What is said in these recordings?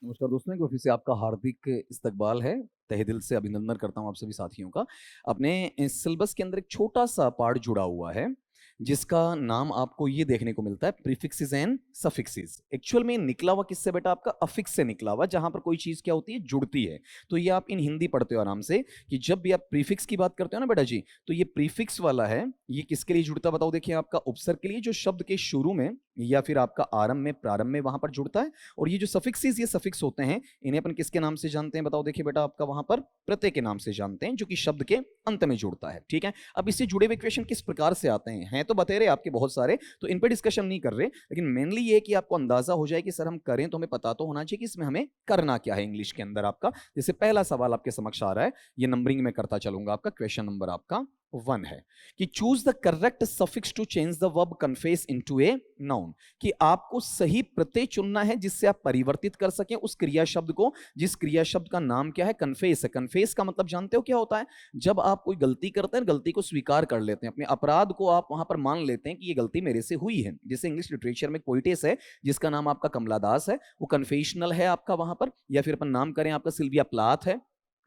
नमस्कार दोस्तों, एक बार फिर से आपका हार्दिक इस्तकबाल है। तहे दिल से अभिनंदन करता हूँ आप सभी साथियों का। अपने इस सिलेबस के अंदर एक छोटा-सा पार्ट जुड़ा हुआ है, जिसका नाम आपको ये देखने को मिलता है प्रीफिक्सेस एंड सफिक्सेस। एक्चुअल में निकला हुआ किससे बेटा? आपका अफिक्स से निकला हुआ, जहाँ पर कोई चीज़ क्या होती है? जुड़ती है। तो ये आप इन हिंदी पढ़ते हो आराम से कि जब भी आप प्रीफिक्स की बात करते हो ना बेटा जी, तो ये प्रीफिक्स वाला है, ये किसके लिए जुड़ता है बताओ? देखिए आपका उपसर्ग के लिए, जो शब्द के शुरू में या फिर आपका आरंभ में, प्रारंभ में वहाँ पर जुड़ता है। और ये जो सफिक्सेस, ये सफिक्स होते हैं, इन्हें अपन किसके नाम से जानते हैं बताओ? देखिए बेटा आपका वहां पर प्रत्यय के नाम से जानते हैं, जो कि शब्द के अंत में जुड़ता है। ठीक है, अब इससे जुड़े हुए इक्वेशन किस प्रकार से आते हैं तो बतेरे आपके बहुत सारे, तो इन पर डिस्कशन नहीं कर रहे, लेकिन मेनली ये कि आपको अंदाजा हो जाए कि सर हम करें तो हमें पता तो होना चाहिए कि इसमें हमें करना क्या है इंग्लिश के अंदर। आपका जैसे पहला सवाल आपके समक्ष आ रहा है, ये नंबरिंग में करता चलूंगा। आपका क्वेश्चन नंबर आपका 1 है कि choose the correct suffix to change the verb confess into a noun. कि आपको सही प्रत्यय चुनना है जिससे आप परिवर्तित कर सकें उस क्रिया शब्द को, जिस क्रिया शब्द का नाम क्या है? कन्फेस है। कन्फेस का मतलब जानते हो क्या होता है? जब आप कोई गलती करते हैं, गलती को स्वीकार कर लेते हैं, अपने अपराध को आप वहां पर मान लेते हैं कि ये गलती मेरे से हुई है। जैसे इंग्लिश लिटरेचर में पोइटेस है जिसका नाम आपका कमला दास है, वो कन्फेशनल है आपका वहां पर। या फिर अपन नाम करें आपका सिल्विया प्लाथ है,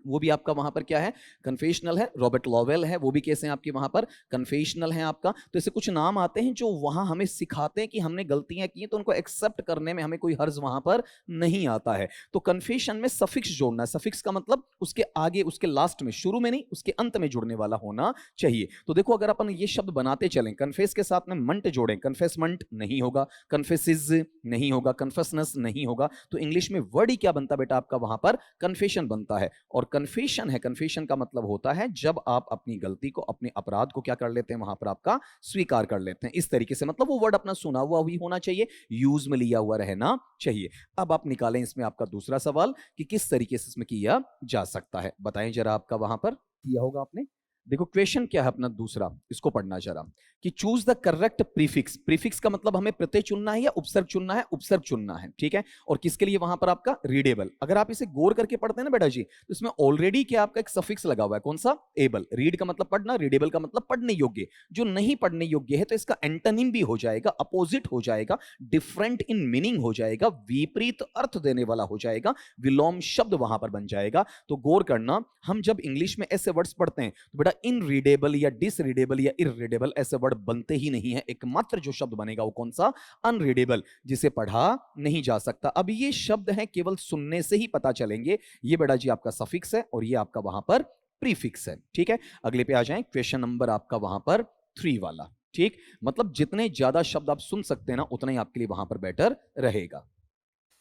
वो भी आपका वहां पर क्या है? कन्फेशनल है। रॉबर्ट लॉवेल है, वो भी कैसे हैं आपके वहां पर? कन्फेशनल है आपका। तो ऐसे कुछ नाम आते हैं जो वहां हमें सिखाते हैं कि हमने गलतियां की हैं, तो उनको एक्सेप्ट करने में हमें कोई हर्ज वहां पर नहीं आता है। तो कन्फेशन में सफिक्स जोड़ना है। सफिक्स का मतलब उसके आगे, उसके लास्ट में, शुरू में नहीं, उसके अंत में जुड़ने वाला होना चाहिए। तो देखो, अगर अपन ये शब्द बनाते चलें, कन्फेस के साथ में मंट जोड़ें, कन्फेसमेंट नहीं होगा, कन्फेसिज नहीं होगा, कन्फेसनेस नहीं होगा, तो इंग्लिश में वर्ड ही क्या बनता बेटा आपका वहां पर? कन्फेशन बनता है। और कन्फेशन है, कन्फेशन का मतलब होता है जब आप अपनी गलती को, अपने अपराध को क्या कर लेते हैं? वहां पर आपका स्वीकार कर लेते हैं। इस तरीके से, मतलब वो वर्ड अपना सुना हुआ भी होना चाहिए, यूज में लिया हुआ रहना चाहिए। अब आप निकालें इसमें आपका दूसरा सवाल कि किस तरीके से इसमें किया जा सकता है, बताएं जरा। आपका वहां पर किया होगा आपने। देखो क्वेश्चन क्या है अपना दूसरा, इसको पढ़ना जरा। कि choose the correct prefix. Prefix का मतलब हमें प्रत्यय चुनना है या उपसर्ग चुनना है? उपसर्ग चुनना है। ठीक है, और किसके लिए? वहां पर आपका रीडेबल। अगर आप इसे गौर करके पढ़ते हैं ना बेटा जी, तो इसमें ऑलरेडी क्या आपका एक सफिक्स लगा हुआ है, कौन सा? एबल। रीड का मतलब पढ़ना, रीडेबल का मतलब पढ़ने योग्य। जो नहीं पढ़ने योग्य है तो इसका एंटोनिम भी हो जाएगा, अपोजिट हो जाएगा, डिफरेंट इन मीनिंग हो जाएगा, विपरीत अर्थ देने वाला हो जाएगा, विलोम शब्द वहां पर बन जाएगा। तो गौर करना, हम जब इंग्लिश में ऐसे वर्ड्स पढ़ते हैं तो बेटा इनरीडेबल या डिसरीडेबल या इररीडेबल ऐसे वर्ड बनते ही नहीं है। एकमात्र जो शब्द बनेगा वो कौन सा? अनरीडेबल, जिसे पढ़ा नहीं जा सकता। अब ये शब्द हैं, केवल सुनने से ही पता चलेंगे। ये बेटा जी आपका सफिक्स है और ये आपका वहां पर प्रीफिक्स है। ठीक है, अगले पे आ जाएं। क्वेश्चन नंबर आपका वहां पर 3 वाला। ठीक, मतलब जितने ज्यादा शब्द आप सुन सकते हैं ना, उतना ही आपके लिए वहां पर बेटर रहेगा।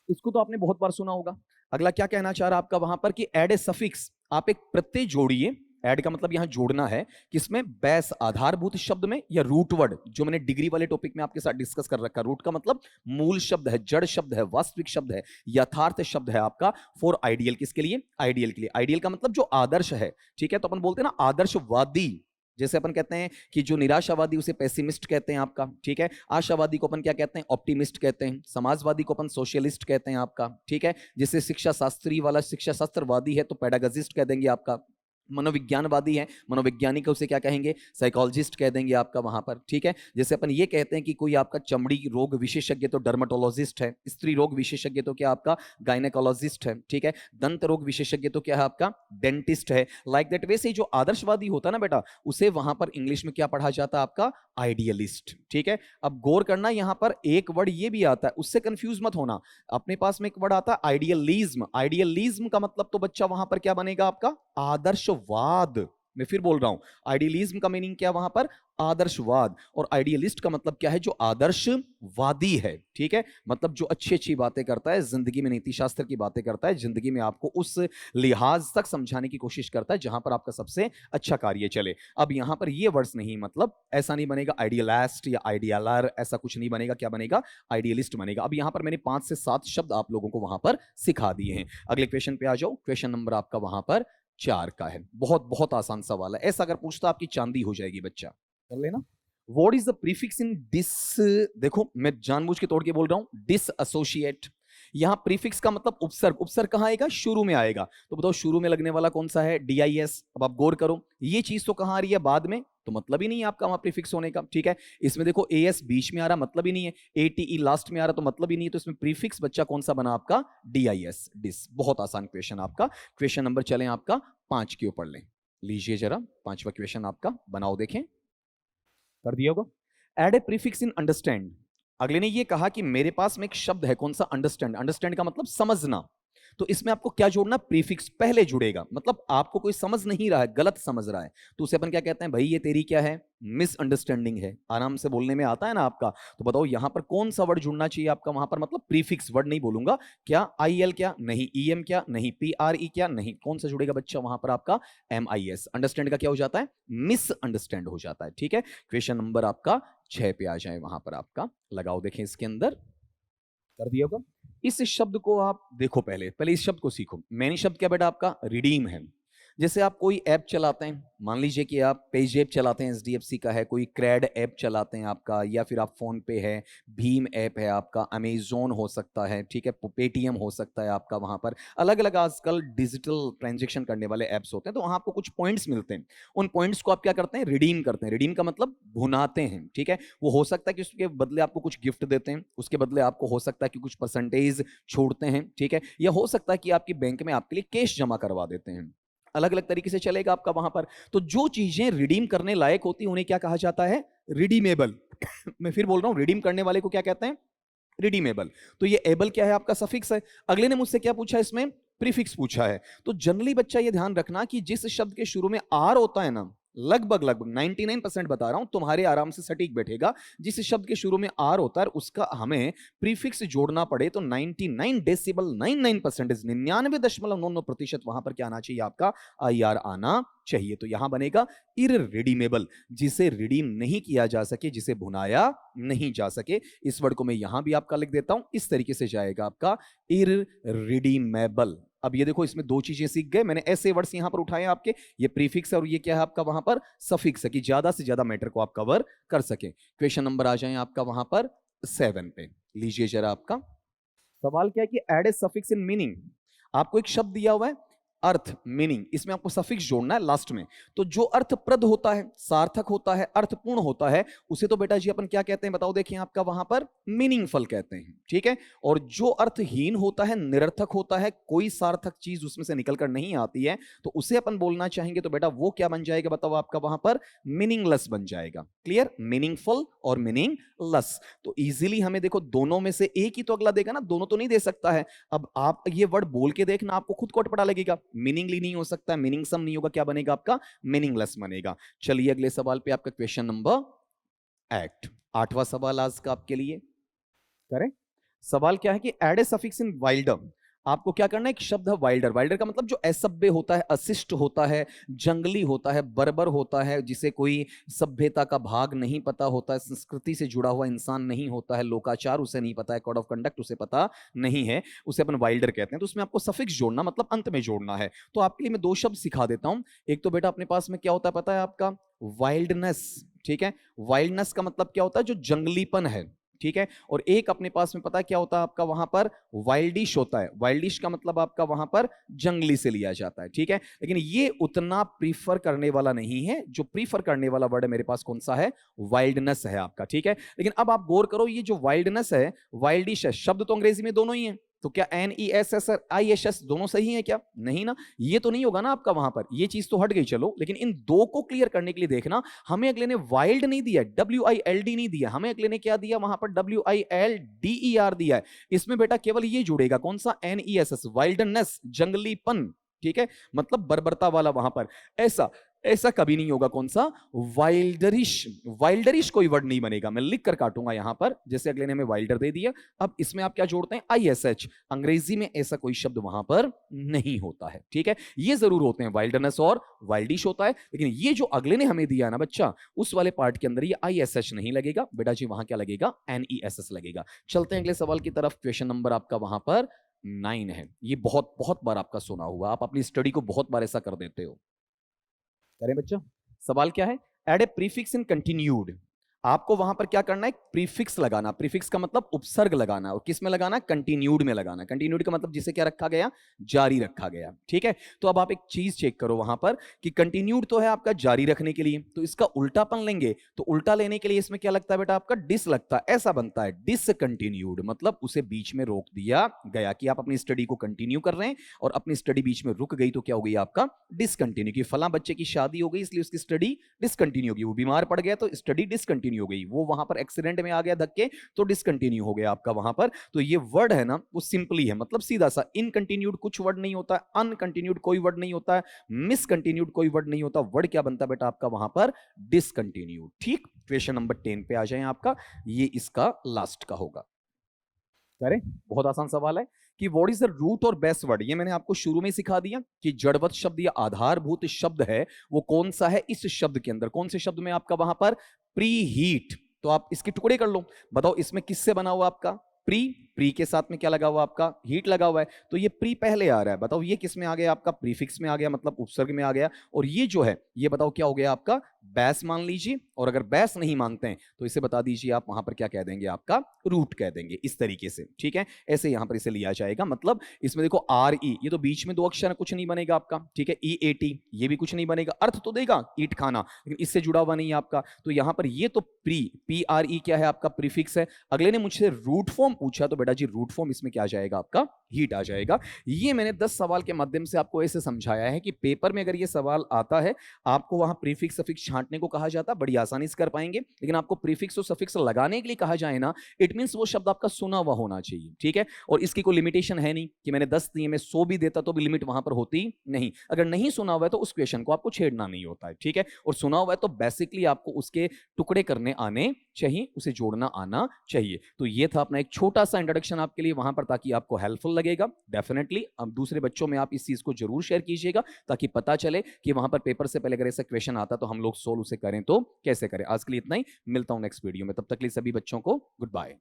इसको तो आपने बहुत बार सुना होगा। अगला क्या कहना चाह रहा है आपका वहां पर? कि एड ए सफिक्स। आप एक प्रत्यय जोड़िए। ऐड का मतलब यहां जोड़ना है, किसमें? बैस, आधारभूत शब्द में, या रूट वर्ड, जो मैंने डिग्री वाले टॉपिक में आपके साथ डिस्कस कर रखा। रूट का मतलब मूल शब्द है, जड़ शब्द है, वास्तविक शब्द है, यथार्थ शब्द है आपका। फॉर आइडियल, किसके लिए? आइडियल के लिए। आइडियल का मतलब जो आदर्श है। ठीक है, तो अपन बोलते हैं ना आदर्शवादी। जैसे अपन कहते हैं कि जो निराशावादी उसे पेसिमिस्ट कहते हैं आपका। ठीक है, आशावादी को अपन क्या कहते हैं? ऑप्टिमिस्ट कहते हैं। समाजवादी को अपन सोशलिस्ट कहते हैं आपका। ठीक है, जैसे शिक्षा शास्त्री वाला शिक्षा शास्त्रवादी है तो पेडागोजिस्ट कह देंगे आपका। मनोविज्ञानवादी है, मनोवैज्ञानिक उसे क्या कहेंगे? साइकोलॉजिस्ट कह देंगे आपका वहां पर। ठीक है, जैसे अपन ये कहते हैं कि कोई आपका चमड़ी रोग विशेषज्ञ तो डर्मेटोलॉजिस्ट है, स्त्री रोग विशेषज्ञ तो क्या आपका? गायनेकोलॉजिस्ट है। ठीक है, दंत रोग विशेषज्ञ तो क्या है आपका? डेंटिस्ट है। Like that. वैसे ही जो आदर्शवादी होता है ना बेटा, उसे वहां पर इंग्लिश में क्या पढ़ा जाता है? आपका आइडियलिस्ट। ठीक है, अब गौर करना, यहां पर एक वर्ड ये भी आता है, उससे कंफ्यूज मत होना। अपने पास में एक वर्ड आता है आइडियलिज्म। आइडियलिज्म का मतलब तो बच्चा वहां पर क्या बनेगा आपका? आदर्शवाद। मैं फिर बोल रहा हूं, आइडियलिज्म का मीनिंग क्या वहां पर? आदर्शवाद। और आइडियलिस्ट का मतलब क्या है? जो आदर्शवादी है। ठीक है, मतलब जो अच्छी अच्छी बातें करता है जिंदगी में, नीति शास्त्र की बातें करता है जिंदगी में, आपको उस लिहाज तक समझाने की कोशिश करता है जहां पर आपका सबसे अच्छा कार्य चले। अब यहां पर ये वर्ड्स नहीं, मतलब ऐसा नहीं बनेगा आइडियलिस्ट या आइडियलर, ऐसा कुछ नहीं बनेगा। क्या बनेगा? आइडियलिस्ट बनेगा। अब यहां पर मैंने 5 से 7 शब्द आप लोगों को वहां पर सिखा दिए हैं। अगले क्वेश्चन पे आ जाओ। क्वेश्चन नंबर आपका वहां पर 4 का है। बहुत बहुत आसान सवाल है, ऐसा अगर पूछता आपकी चांदी हो जाएगी बच्चा। कर लेना। What is the prefix in dis? देखो मैं जानबूझ के तोड़ के बोल रहा हूं, डिस एसोसिएट। यहां प्रीफिक्स का मतलब उपसर्ग, उपसर्ग कहां आएगा? शुरू में आएगा। तो बताओ शुरू में लगने वाला कौन सा है? DIS। अब आप गौर करो, ये चीज तो कहां आ रही है? बाद में, तो मतलब ही नहीं है आपका वहां प्रीफिक्स होने का, ठीक है। इसमें देखो AS बीच में आ रहा, मतलब ही नहीं है। ATE लास्ट में आ रहा, तो मतलब ही नहीं है। तो इसमें प्रीफिक्स बच्चा कौन सा बना आपका? DIS, dis. बहुत आसान क्वेश्चन आपका। क्वेश्चन नंबर चले आपका 5 के ऊपर ले लीजिए जरा, 5वां क्वेश्चन आपका, बनाओ देखें, कर दिया होगा। Add a prefix in understand. अगले ने ये कहा कि मेरे पास में एक शब्द है, कौन सा? अंडरस्टैंड। अंडरस्टैंड का मतलब समझना। तो इसमें आपको क्या जोड़ना? प्रीफिक्स पहले जुड़ेगा। मतलब आपको कोई समझ नहीं रहा है, गलत समझ रहा है, तो उसे अपन क्या कहते हैं? भाई ये तेरी क्या है? मिसअंडरस्टैंडिंग है। आराम से बोलने में आता है ना आपका। तो बताओ यहां पर कौन सा वर्ड जुड़ना चाहिए आपका वहां पर? मतलब प्रीफिक्स वर्ड नहीं बोलूंगा। क्या? IL क्या? नहीं। EM क्या? नहीं। PRE क्या? नहीं। कौन सा जुड़ेगा बच्चा वहां पर आपका? MIS। अंडरस्टैंड का क्या हो जाता है? मिसअंडरस्टैंड हो जाता है, ठीक है। क्वेश्चन नंबर आपका 6 पे आ जाए, वहां पर आपका लगाओ देखें, इसके अंदर कर दिया होगा। इस शब्द को आप देखो, पहले पहले इस शब्द को सीखो। मैनी शब्द क्या बेटा आपका? रिडीम है। जैसे आप कोई ऐप चलाते हैं, मान लीजिए कि आप पेज ऐप चलाते हैं, HDFC का है, कोई क्रेड ऐप चलाते हैं आपका, या फिर आप फोन पे है, भीम ऐप है आपका, अमेजोन हो सकता है, ठीक है, पेटीएम हो सकता है आपका। वहां पर अलग अलग आजकल डिजिटल ट्रांजेक्शन करने वाले ऐप्स होते हैं, तो वहां आपको कुछ पॉइंट्स मिलते हैं। उन पॉइंट्स को आप क्या करते हैं? रिडीम करते हैं। रिडीम का मतलब भुनाते हैं, ठीक है। वो हो सकता है कि उसके बदले आपको कुछ गिफ्ट देते हैं, उसके बदले आपको हो सकता है कि कुछ परसेंटेज छोड़ते हैं, ठीक है, या हो सकता है कि आपकी बैंक में आपके लिए कैश जमा करवा देते हैं। अलग अलग तरीके से चलेगा आपका वहां पर। तो जो चीजें रिडीम करने लायक होती हैं उन्हें क्या कहा जाता है? रिडीमेबल। मैं फिर बोल रहा हूं, रिडीम करने वाले को क्या कहते हैं? रिडीमेबल। तो ये एबल क्या है? आपका सफिक्स है। अगले ने मुझसे क्या पूछा? इसमें प्रीफिक्स पूछा है। तो जनरली बच्चा ये ध्यान रखना कि जिस शब्द के शुरू में आर होता है ना, लगभग लगभग 99% बता रहा हूं, तुम्हारे आराम से सटीक बैठेगा। जिस शब्द के शुरू में आर होता है उसका हमें प्रीफिक्स जोड़ना पड़े तो 99 डेसिबल 99%, 99.99% वहां पर क्या आना चाहिए आपका? IR आना चाहिए। तो यहां बनेगा इररिडीमेबल, जिसे रिडीम नहीं किया जा सके, जिसे भुनाया नहीं जा सके। इस वर्ड को मैं यहां भी आपका लिख देता हूं, इस तरीके से जाएगा आपका इररिडीमेबल। अब ये देखो, इसमें दो चीजें सीख गए मैंने, ऐसे वर्ड्स यहां पर उठाए आपके। ये प्रीफिक्स है और ये क्या है आपका वहां पर? सफिक्स है, कि ज्यादा से ज्यादा मैटर को आप कवर कर सके। क्वेश्चन नंबर आ जाए आपका वहां पर 7 पे, लीजिए जरा। आपका सवाल क्या है कि add a suffix in meaning. आपको एक शब्द दिया हुआ है, अर्थ, मीनिंग, इसमें आपको सफिक्स जोड़ना है लास्ट में। तो जो अर्थप्रद होता है, सार्थक होता है, अर्थपूर्ण होता है, उसे तो बेटा जी अपन क्या कहते हैं? बताओ देखिए आपका वहां पर? मीनिंगफुल कहते हैं, ठीक है। और जो अर्थहीन होता है, निरर्थक होता है, कोई सार्थक चीज उसमें से निकलकर नहीं आती है, तो उसे अपन बोलना चाहेंगे तो बेटा वो क्या बन जाएगा? बताओ आपका वहां पर? मीनिंगलेस बन जाएगा। क्लियर? मीनिंगफुल और मीनिंगलेस। तो इजीली हमें देखो, दोनों में से एक ही तो अगला देगा ना, दोनों तो नहीं दे सकता है। अब आप ये वर्ड बोल के देखना, आपको खुद को अटपटा लगेगा। मीनिंगली नहीं हो सकता, मीनिंगसम नहीं होगा, क्या बनेगा आपका? मीनिंगलेस बनेगा। चलिए अगले सवाल पे आपका क्वेश्चन नंबर 8, 8वां सवाल आज का आपके लिए करें। सवाल क्या है कि add a suffix in Wilder. आपको क्या करना है? एक शब्द है वाइल्डर। वाइल्डर का मतलब जो असभ्य होता है, अशिष्ट होता है, जंगली होता है, बर्बर होता है, जिसे कोई सभ्यता का भाग नहीं पता होता है, संस्कृति से जुड़ा हुआ इंसान नहीं होता है, लोकाचार उसे नहीं पता है, कोड ऑफ कंडक्ट उसे पता नहीं है, उसे अपन वाइल्डर कहते हैं। तो उसमें आपको सफिक्स जोड़ना, मतलब अंत में जोड़ना है। तो आपके लिए मैं दो शब्द सिखा देता हूं। एक तो बेटा अपने पास में क्या होता है पता है आपका? वाइल्डनेस, ठीक है। वाइल्डनेस का मतलब क्या होता है? जो जंगलीपन है, ठीक है। और एक अपने पास में पता है क्या होता है आपका वहां पर? वाइल्डिश होता है। वाइल्डिश का मतलब आपका वहां पर जंगली से लिया जाता है, ठीक है। लेकिन ये उतना प्रीफर करने वाला नहीं है। जो प्रीफर करने वाला वर्ड है मेरे पास कौन सा है? वाइल्डनेस है आपका, ठीक है। लेकिन अब आप गौर करो, ये जो वाइल्डनेस है, वाइल्डिश है, शब्द तो अंग्रेजी में दोनों ही है। तो क्या NESS और ISS दोनों सही है क्या? नहीं ना, ये तो नहीं होगा ना आपका वहां पर। ये चीज तो हट गई, चलो। लेकिन इन दो को क्लियर करने के लिए देखना, हमें अगले ने वाइल्ड नहीं दिया, WILD नहीं दिया, हमें अगले ने क्या दिया वहां पर? WILDER दिया है। इसमें बेटा केवल ये जुड़ेगा, कौन सा? NESS, वाइल्डनेस, जंगलीपन, ठीक है, मतलब बर्बरता वाला वहां पर। ऐसा ऐसा कभी नहीं होगा, कौन सा? वाइल्डरिश। वाइल्डरिश कोई वर्ड नहीं बनेगा, मैं लिख कर काटूंगा यहां पर। जैसे अगले ने हमें वाइल्डर दे दिया, अब इसमें आप क्या जोड़ते हैं? ISH। अंग्रेजी में ऐसा कोई शब्द वहां पर नहीं होता है, ठीक है। ये जरूर होते हैं, वाइल्डनेस और वाइल्डिश होता है। लेकिन ये जो अगले ने हमें दिया ना बच्चा, उस वाले पार्ट के अंदर ये ISH नहीं लगेगा बेटा जी, वहां क्या लगेगा? NESS लगेगा। चलते हैं अगले सवाल की तरफ। क्वेश्चन नंबर आपका वहां पर 9 है। ये बहुत बहुत बार आपका सुना हुआ, आप अपनी स्टडी को बहुत बार ऐसा कर देते हो। करें बच्चा? सवाल क्या है? Add a prefix in continued. आपको वहां पर क्या करना है, प्रीफिक्स लगाना। प्रीफिक्स का मतलब उपसर्ग लगाना, और किस में लगाना, कंटिन्यूड में लगाना। कंटिन्यूड का मतलब जिसे क्या रखा गया, जारी रखा गया। ठीक है, तो अब आप एक चीज चेक करो वहां पर कि कंटिन्यूड तो है आपका जारी रखने के लिए, तो इसका उल्टापन लेंगे, तो उल्टा लेने के लिए इसमें क्या लगता है बेटा, आपका डिस लगता है। ऐसा बनता है डिसकंटिन्यूड, मतलब उसे बीच में रोक दिया गया कि आप अपनी स्टडी को कंटिन्यू कर रहे हैं और अपनी स्टडी बीच में रुक गई तो क्या हो गई आपका, डिसकंटिन्यू। कि फला बच्चे की शादी हो गई इसलिए उसकी स्टडी डिसकंटिन्यू होगी, वो बीमार पड़ गया तो स्टडी डिसकंटिन्यू हो गई, वो वहां पर एक्सीडेंट में आ गया धक्के तो डिसकंटिन्यू हो गया आपका वहां पर। तो ये वर्ड है ना वो सिंपली है, मतलब सीधा सा। इनकंटिन्यूड कुछ वर्ड नहीं होता है, अनकंटिन्यूड कोई वर्ड नहीं होता है, मिसकंटिन्यूड कोई वर्ड नहीं होता। वर्ड क्या बनता है बेटा आपका वहां पर, डिसकंटिन्यूड। ठीक, क्वेश्चन नंबर 10 पे आ जाए आपका, ये इसका लास्ट का होगा। करें, बहुत आसान सवाल है कि व्हाट इज द रूट और बेस वर्ड। ये मैंने आपको शुरू में ही सिखा दिया कि जड़वत शब्द या आधारभूत शब्द है वो कौन सा है इस शब्द के अंदर, कौन से शब्द में आपका वहां पर, प्री हीट। तो आप इसके टुकड़े कर लो, बताओ इसमें किससे बना हुआ आपका, प्री। प्री के साथ में क्या लगा हुआ आपका, हीट लगा हुआ है, तो ये प्री पहले आ रहा है। बताओ ये किस में आ गया आपका, प्रीफिक्स में आ गया, मतलब उपसर्ग में आ गया। और ये जो है ये बताओ क्या हो गया आपका, बैस मान लीजिए। और अगर बैस नहीं मानते हैं तो इसे बता दीजिए आप वहां पर क्या कह देंगे, आपका रूट कह देंगे, इस तरीके से। ठीक है, ऐसे यहां पर इसे लिया जाएगा। मतलब इसमें देखो आर ई, ये तो बीच में दो अक्षर है, कुछ नहीं बनेगा आपका। ठीक है, ई ए टी, ये भी कुछ नहीं बनेगा। अर्थ तो देगा ईट खाना, लेकिन इससे जुड़ा हुआ नहीं है आपका। तो यहां पर ये तो प्री, पी आर ई क्या है आपका, प्रीफिक्स है। अगले ने मुझसे रूट फॉर्म पूछा तो बेटा जी रूट फॉर्म इसमें क्या आ जाएगा आपका, हीट आ जाएगा। ये मैंने 10 सवाल के माध्यम से आपको ऐसे समझाया है कि पेपर में अगर ये सवाल आता है, आपको वहां प्रीफिक्स सफिक्स छांटने को कहा जाता, बड़ी आसानी से कर पाएंगे। लेकिन आपको प्रीफिक्स और सफिक्स लगाने के लिए कहा जाए ना, इट मींस वो शब्द आपका सुना हुआ होना चाहिए। ठीक है, और इसकी कोई लिमिटेशन है नहीं कि मैंने 10 दिए, मैं 100 भी देता तो भी लिमिट वहां पर होती नहीं। अगर नहीं सुना हुआ है तो उस क्वेश्चन को आपको छेड़ना नहीं होता है। ठीक है, और सुना हुआ है तो बेसिकली आपको उसके टुकड़े करने आने चाहिए, उसे जोड़ना आना चाहिए। तो ये था अपना एक छोटा सा इंट्रोडक्शन आपके लिए वहां पर, ताकि आपको हेल्पफुल लगेगा। डेफिनेटली अब दूसरे बच्चों में आप इस चीज को जरूर शेयर कीजिएगा, ताकि पता चले कि वहां पर पेपर से पहले अगर ऐसा क्वेश्चन आता तो हम लोग सोल्व उसे करें तो कैसे करें। आज के लिए इतना ही, मिलता हूं नेक्स्ट वीडियो में, तब तक के लिए सभी बच्चों को गुड बाय।